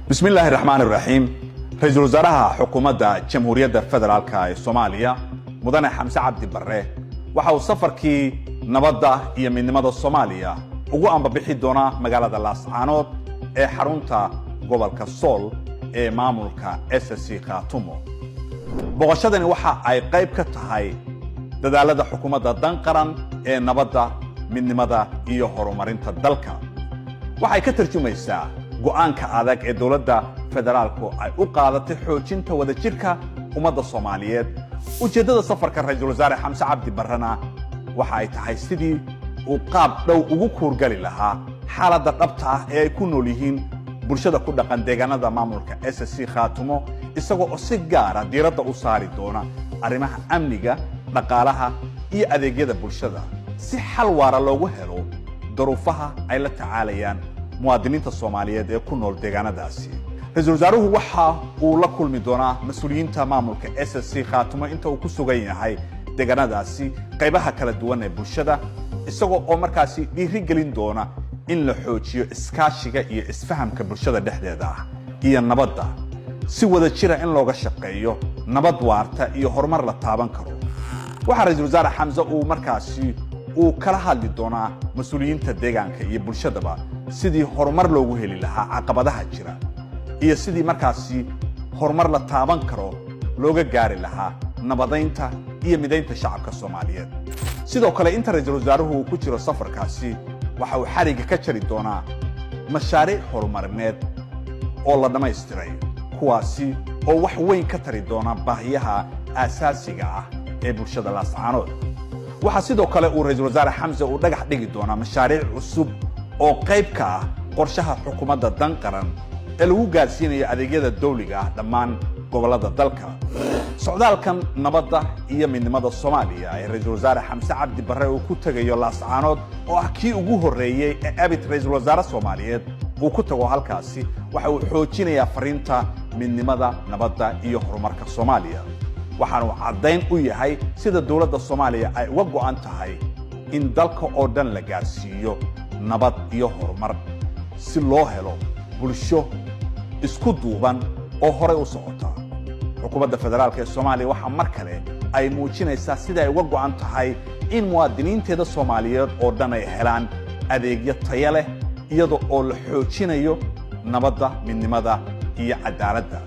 بسم الله الرحمن الرحيم. رئيس وزراء حكومة جمهورية فدرالك الصومالية مدن حمزة عبد البره waxa uu safarkii nabadda iyo midnimada Soomaaliya ugu ambabixi doona magaalada Laascaanood ee xarunta gobolka Sool ee maamulka SSC Khaatumo. Boqoshadani waxa ay qayb ka tahay dadaalada xukuumadda dan qaran ee nabadda, midnimada iyo horumarinta dalka. Waxay ka tarjumaysaa go'aanka adag ee dawladda federaalku ay u qaadatay xoojinta wadajirka ummadda Soomaaliyeed. ujeedada safarka ra'iisul wasaare Xamse Cabdi Barrana waxa ay tahay sidii uu qaab dhow ugu kuurgali lahaa xaaladda dhabta ah ee ay ku nool yihiin bulshada ku dhaqan deegaanada maamulka SSC Khaatumo, isagoo oo si gaar ah diiradda u saari doona arrimaha amniga, dhaqaalaha iyo adeegyada bulshada si xal waara loogu helo duruufaha ay la tacaalayaan muwaadiniinta Soomaaliyeed ee ku nool deegaanadaasi. ra'iisul wasaaruhu waxa uu la kulmi doonaa mas'uuliyiinta maamulka SSC Khaatumo inta uu ku sugan yahay deegaanadaasi qaybaha kala duwan ee bulshada, isagoo oo markaasi dhiirigelin doona in la xoojiyo iskaashiga iyo isfahamka bulshada dhexdeeda ah iyo nabadda si wada jira in looga shaqeeyo nabad waarta iyo horumar la taaban karo. waxa ra'iisul wasaare Xamse uu markaasi uu kala hadli doonaa mas'uuliyiinta deegaanka iyo bulshadaba sidii horumar loogu heli lahaa caqabadaha jira iyo sidii markaasi horumar la taaban karo looga gaari lahaa nabadeynta iyo mideynta shacabka Soomaaliyeed. sidoo kale inta ra'iisul wasaaruhu uu ku jiro safarkaasi waxa uu xariga ka jari doonaa mashaariic horumarineed oo la dhameystiray, kuwaasi oo wax weyn ka tari doona baahiyaha aasaasiga ah ee bulshada Laascaanood. waxa sidoo kale uu ra'iisul wasaare Xamse uu dhagax dhigi doonaa mashaariic cusub oo qayb ka ah qorshaha xukuumadda dan qaran ee lagu gaarsiinayo adeegyada dawliga ah dhammaan gobolada dalka. socdaalkan nabadda iyo midnimada Soomaaliya ee ra'iisul wasaare Xamse Cabdi Barre uu ku tagayo Laascaanood oo ah kii ugu horeeyay ee abid ra'iisul wasaare Soomaaliyeed uu ku tago halkaasi, waxa uu xoojinayaa fariinta midnimada, nabadda iyo horumarka Soomaaliya. waxaana uu caddayn u yahay sida dawladda Soomaaliya ay uga go'an tahay in dalka oo dhan la gaarsiiyo nabad iyo horumar si loo helo bulsho isku duuban oo hore u socota. xukuumadda federaalka ee Soomaaliya waxa mar kale ay muujinaysaa sida ay uga go'an tahay in muwaadiniinteeda Soomaaliyeed oo dhan ay helaan adeegyo tayo leh iyadoo oo la xoojinayo nabadda, midnimada iyo cadaaladda.